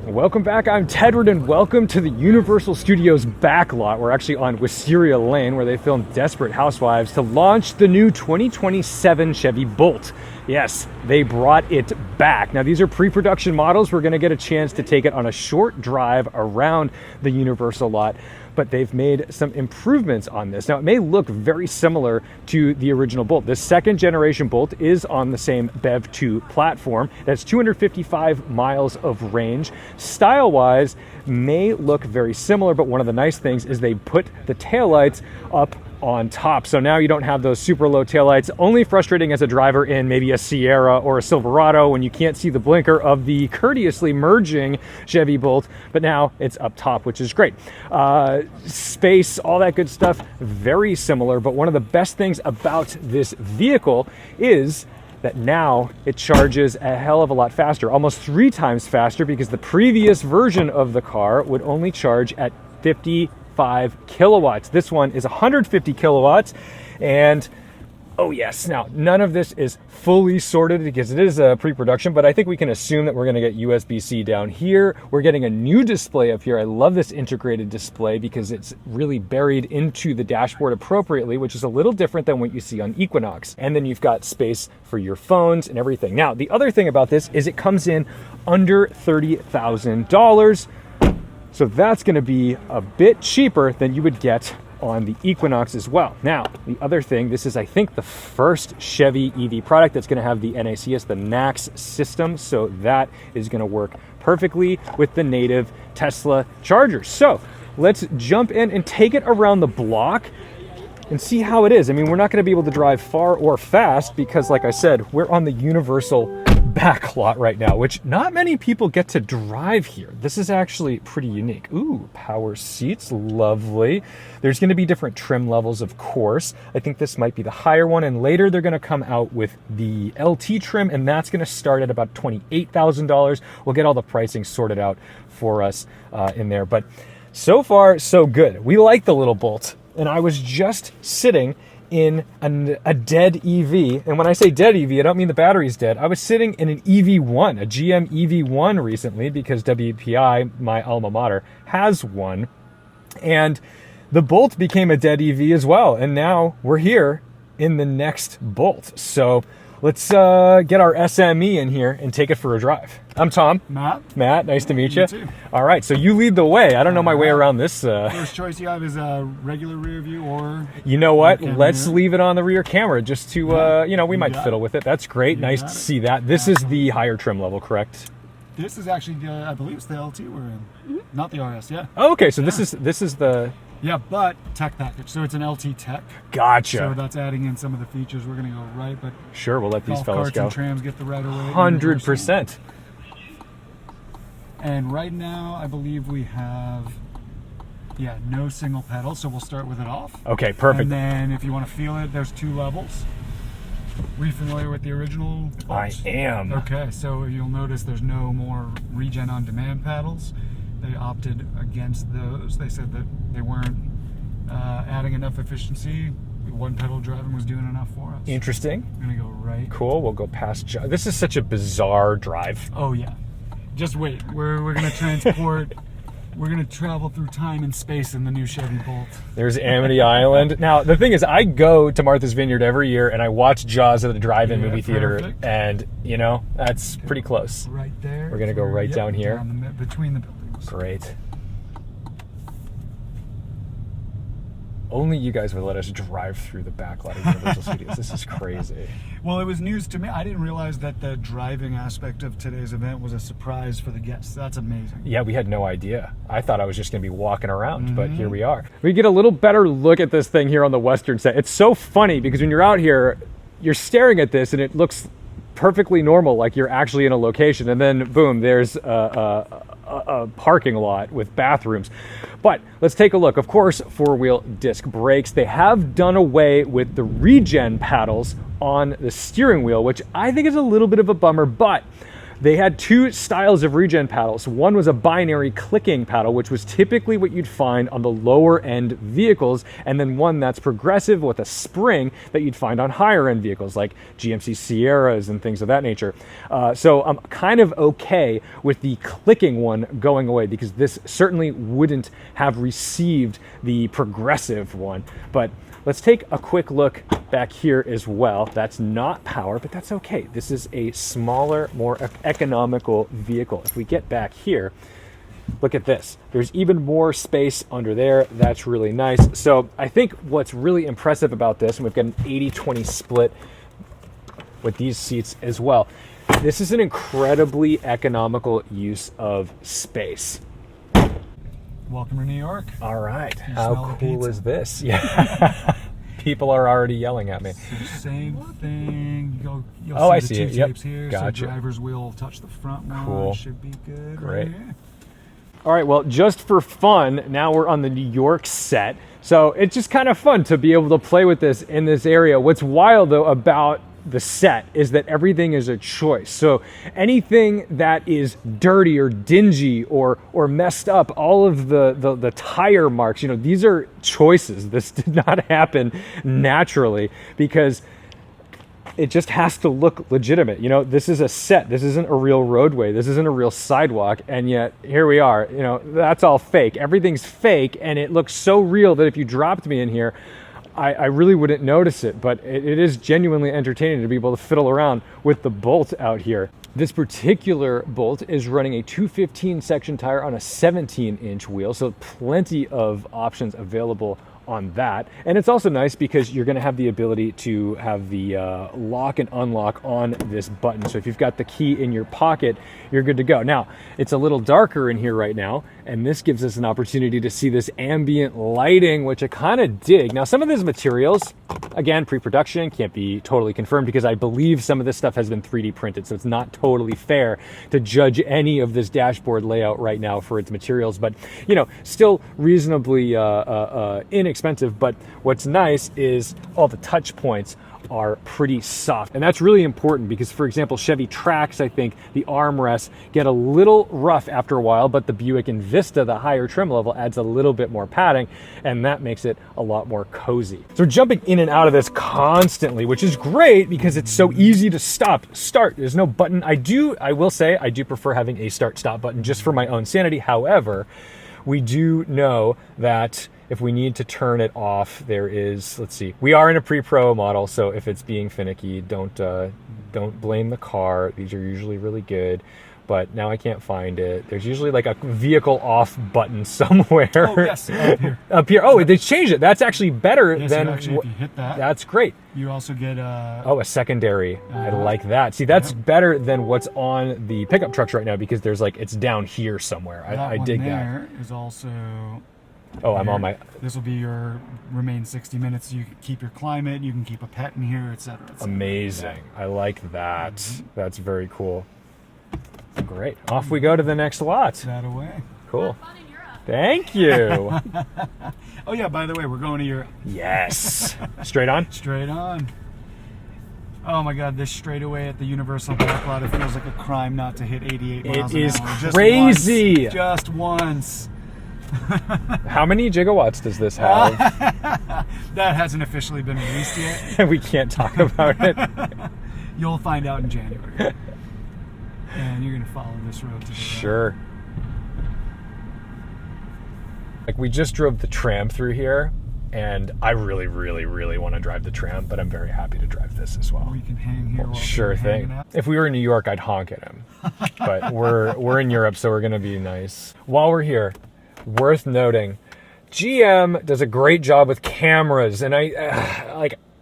Welcome back, I'm Tedward, and welcome to the Universal Studios backlot. We're actually on Wisteria Lane, where they filmed Desperate Housewives to launch the new 2027 Chevy Bolt. Yes, they brought it back. Now, these are pre-production models. We're gonna get a chance to take it on a short drive around the Universal lot, but they've made some improvements on this. Now, it may look very similar to the original Bolt. This second generation Bolt is on the same BEV2 platform. That's 255 miles of range. Style-wise, may look very similar, but one of the nice things is they put the taillights up on top. So now you don't have those super low taillights. Only frustrating as a driver in maybe a Sierra or a Silverado when you can't see the blinker of the courteously merging Chevy Bolt, but now it's up top, which is great. Space, all that good stuff, very similar, but one of the best things about this vehicle is that now it charges a hell of a lot faster, almost 3 times faster, because the previous version of the car would only charge at 55 kilowatts. This one is 150 kilowatts, and oh yes, now none of this is fully sorted because it is a pre-production, but I think we can assume that we're gonna get USB-C down here. We're getting a new display up here. I love this integrated display because it's really buried into the dashboard appropriately, which is a little different than what you see on Equinox. And then you've got space for your phones and everything. Now, the other thing about this is it comes in under $30,000. So that's gonna be a bit cheaper than you would get on the Equinox as well. Now, the other thing, this is, I think, the first Chevy EV product that's gonna have the NACS, the NACS system, so that is gonna work perfectly with the native Tesla chargers. So let's jump in and take it around the block and see how it is. I mean, we're not gonna be able to drive far or fast because, like I said, we're on the Universal backlot right now, which not many people get to drive here. This is actually pretty unique. Ooh, power seats, lovely. There's gonna be different trim levels, of course. I think this might be the higher one, and later they're gonna come out with the LT trim, and that's gonna start at about $28,000. We'll get all the pricing sorted out for us in there, but so far, so good. We like the little Bolt, and I was just sitting in a dead EV. And when I say dead EV, I don't mean the battery's dead. I was sitting in an EV1, a GM EV1 recently, because WPI, my alma mater, has one. And the Bolt became a dead EV as well. And now we're here in the next Bolt. So let's get our SME in here and take it for a drive. I'm Tom. Matt, nice to meet you. Too. All right, so you lead the way. I don't know my way around this. First choice you have is a regular rear view or... You know what? Let's leave it on the rear camera just to, you know, we might fiddle with it. That's great. Nice to see that. This is the higher trim level, correct? This is actually, I believe it's the LT we're in, not the RS, yeah. Oh, okay, so this is the... Yeah, but tech package, so it's an LT tech. Gotcha. So that's adding in some of the features. We're gonna go right, but... Sure, we'll let these fellas carts go. And trams get the right of way. 100%. And right now, I believe we have, no single pedal, so we'll start with it off. Okay, perfect. And then if you want to feel it, there's 2 levels. Were you familiar with the original Bolt? I am. Okay, so you'll notice there's no more regen on demand paddles. They opted against those. They said that they weren't adding enough efficiency. 1 pedal driving was doing enough for us. Interesting. I'm gonna go right. Cool, we'll go past... This is such a bizarre drive. Oh yeah. Just wait. We're gonna transport... We're going to travel through time and space in the new Chevy Bolt. There's Amity Island. Now, the thing is, I go to Martha's Vineyard every year, and I watch Jaws at the drive-in movie theater, and, you know, that's pretty close. Right there. We're going to go right down here. Between the buildings. Great. Only you guys would let us drive through the backlot of Universal Studios. This is crazy. Well, it was news to me. I didn't realize that the driving aspect of today's event was a surprise for the guests. That's amazing. Yeah, we had no idea. I thought I was just going to be walking around, but here we are. We get a little better look at this thing here on the western side. It's so funny because when you're out here, you're staring at this and it looks perfectly normal, like you're actually in a location, and then boom, there's a parking lot with bathrooms. But let's take a look. Of course, 4-wheel disc brakes. They have done away with the regen paddles on the steering wheel, which I think is a little bit of a bummer, but They had two styles of regen paddles. One was a binary clicking paddle, which was typically what you'd find on the lower end vehicles, and then one that's progressive with a spring that you'd find on higher end vehicles like GMC Sierras and things of that nature. So I'm kind of okay with the clicking one going away, because this certainly wouldn't have received the progressive one. But let's take a quick look back here as well. That's not power, but that's okay. This is a smaller, more economical vehicle. If we get back here, look at this. There's even more space under there. That's really nice. So I think what's really impressive about this, and we've got an 80-20 split with these seats as well, this is an incredibly economical use of space. Welcome to New York. All right. You How cool is this? Yeah. People are already yelling at me. Same thing. You'll Oh, I see see the it. two Yep. tapes here. Gotcha. So driver's wheel will touch the front one. Cool. Should be good. Great. Right here. All right, well, just for fun, now we're on the New York set. So it's just kind of fun to be able to play with this in this area. What's wild, though, about the set is that everything is a choice. So anything that is dirty or dingy or messed up, all of the tire marks, these are choices. This did not happen naturally, because it just has to look legitimate. This is a set. This isn't a real roadway. This isn't a real sidewalk. And yet here we are. That's all fake. Everything's fake, and it looks so real that if you dropped me in here, I really wouldn't notice it. But it is genuinely entertaining to be able to fiddle around with the bolt out here. This particular bolt is running a 215 section tire on a 17-inch wheel, so plenty of options available on that. And it's also nice because you're going to have the ability to have the lock and unlock on this button. So if you've got the key in your pocket, you're good to go. Now, it's a little darker in here right now, and this gives us an opportunity to see this ambient lighting, which I kind of dig. Now, some of these materials, again, pre-production, can't be totally confirmed, because I believe some of this stuff has been 3D printed, so it's not totally fair to judge any of this dashboard layout right now for its materials, but still reasonably inexpensive. But what's nice is all the touch points are pretty soft, and that's really important, because, for example, Chevy Trax, I think the armrests get a little rough after a while, but the Buick Envista, the higher trim level, adds a little bit more padding, and that makes it a lot more cozy. So we're jumping in and out of this constantly, which is great because it's so easy to start. There's no button. I will say I do prefer having a start-stop button just for my own sanity. However, we do know that if we need to turn it off, there is, let's see, we are in a pre-pro model, so if it's being finicky, don't blame the car. These are usually really good, but now I can't find it. There's usually like a vehicle off button somewhere. Oh, yes, up here. Up here. Oh, they changed it. That's actually better than... Actually, if you hit that, that's great. You also get a secondary. I like that. See, that's better than what's on the pickup trucks right now, because there's it's down here somewhere. I dig that. There is also... Oh, I'm on my... This will be your remain 60 minutes. You can keep your climate, you can keep a pet in here, etc. Amazing. I like that. That's very cool. Great. Off we go to the next lot. That away. Cool. Thank you. Oh yeah, by the way, we're going to Europe. Yes. Straight on? Straight on. Oh my God, this straightaway at the Universal Backlot, it feels like a crime not to hit 88 miles an hour. It is crazy. Just once. How many gigawatts does this have? That hasn't officially been released yet. We can't talk about it. You'll find out in January. And you're going to follow this road to the Sure. We just drove the tram through here, and I really, really, really want to drive the tram, but I'm very happy to drive this as well. We can hang here while sure thing. Out. If we were in New York, I'd honk at him. But we're in Europe, so we're going to be nice. While we're here, worth noting, GM does a great job with cameras, and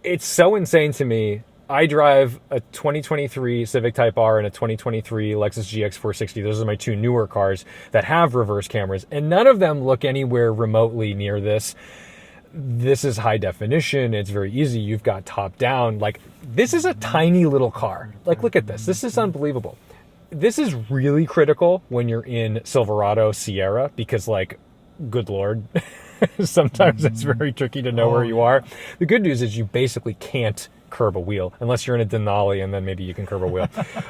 it's so insane to me. I drive a 2023 Civic Type R and a 2023 Lexus GX 460. Those are my two newer cars that have reverse cameras, and none of them look anywhere remotely near this. This is high definition. It's very easy. You've got top down. This is a tiny little car. Look at this. This is unbelievable. This is really critical when you're in Silverado, Sierra, because good Lord, sometimes it's very tricky to know where you are. The good news is you basically can't curb a wheel, unless you're in a Denali, and then maybe you can curb a wheel.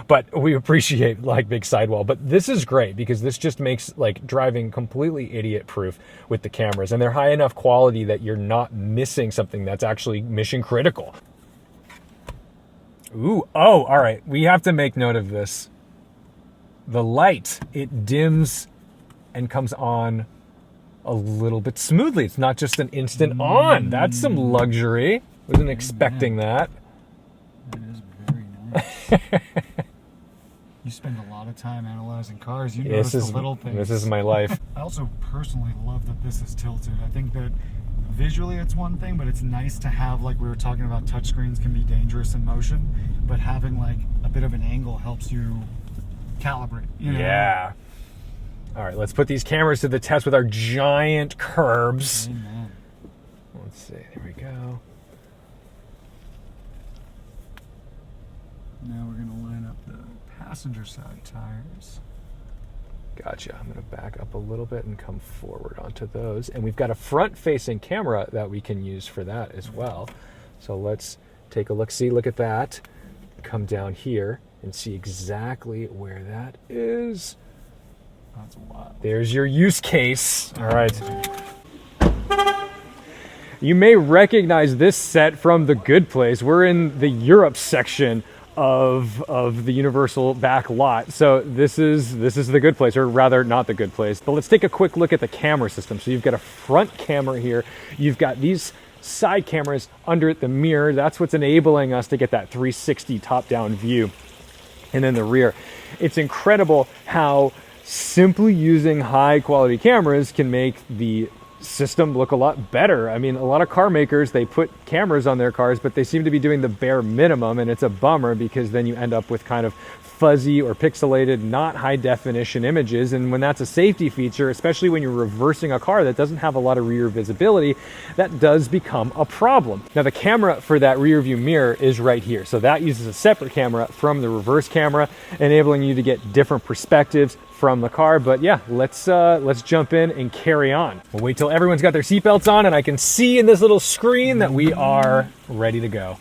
But we appreciate like big sidewall. But this is great because this just makes like driving completely idiot proof with the cameras, and they're high enough quality that you're not missing something that's actually mission critical. Ooh, oh, all right. We have to make note of this. The light, it dims and comes on a little bit smoothly. It's not just an instant on. That's some luxury. Wasn't expecting that. That is very nice. You spend a lot of time analyzing cars. You notice the little things. This is my life. I also personally love that this is tilted. I think that visually it's one thing, but it's nice to have, like we were talking about, touchscreens can be dangerous in motion, but having like a bit of an angle helps you calibrate. You know? Yeah. All right, let's put these cameras to the test with our giant curbs. Amen. Let's see, there we go. Now we're going to line up the passenger side tires. Gotcha. I'm going to back up a little bit and come forward onto those. And we've got a front-facing camera that we can use for that as well. So let's take a look-see. Look at that. Come down here and see exactly where that is. That's wild. There's your use case. All right. You may recognize this set from The Good Place. We're in the Europe section of the Universal back lot. So this is The Good Place, or rather not The Good Place. But let's take a quick look at the camera system. So you've got a front camera here. You've got these side cameras under the mirror. That's what's enabling us to get that 360 top-down view. And then the rear. It's incredible how simply using high-quality cameras can make the system look a lot better. I mean, a lot of car makers, they put cameras on their cars, but they seem to be doing the bare minimum, and it's a bummer because then you end up with kind of fuzzy or pixelated, not high definition images. And when that's a safety feature, especially when you're reversing a car that doesn't have a lot of rear visibility, that does become a problem. Now the camera for that rear view mirror is right here. So that uses a separate camera from the reverse camera, enabling you to get different perspectives from the car. But yeah, let's jump in and carry on. We'll wait till everyone's got their seatbelts on and I can see in this little screen that we are ready to go.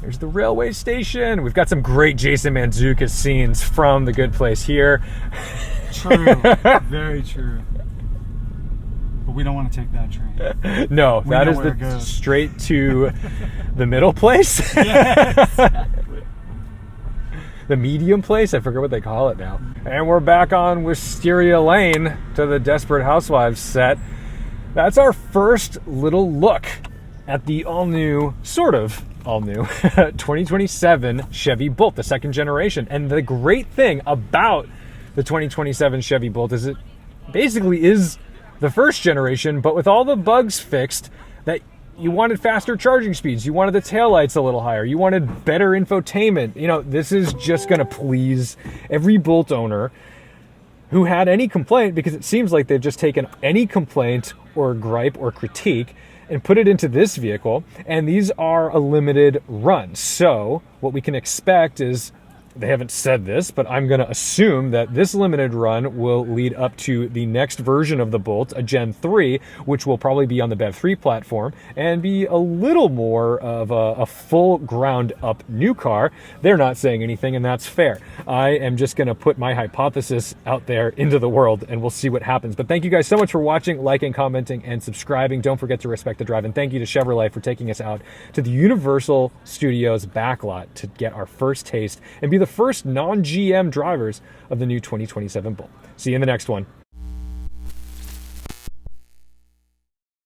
There's the railway station. We've got some great Jason Mantzoukas scenes from The Good Place here. True, very true. But we don't want to take that train. No, that is the straight to the middle place. Yeah, exactly. The medium place? I forget what they call it now. And we're back on Wisteria Lane to the Desperate Housewives set. That's our first little look at the all-new, sort of all-new, 2027 Chevy Bolt, the second generation. And the great thing about the 2027 Chevy Bolt is it basically is the first generation, but with all the bugs fixed, that you wanted faster charging speeds, you wanted the taillights a little higher, you wanted better infotainment. You know, this is just going to please every Bolt owner who had any complaint, because it seems like they've just taken any complaint or gripe or critique and put it into this vehicle. And these are a limited run. So what we can expect is, they haven't said this, but I'm going to assume that this limited run will lead up to the next version of the Bolt, a Gen 3, which will probably be on the BEV3 platform and be a little more of a full ground-up new car. They're not saying anything, and that's fair. I am just going to put my hypothesis out there into the world, and we'll see what happens. But thank you guys so much for watching, liking, commenting, and subscribing. Don't forget to respect the drive, and thank you to Chevrolet for taking us out to the Universal Studios backlot to get our first taste and be the first non-GM drivers of the new 2027 Bolt. See you in the next one.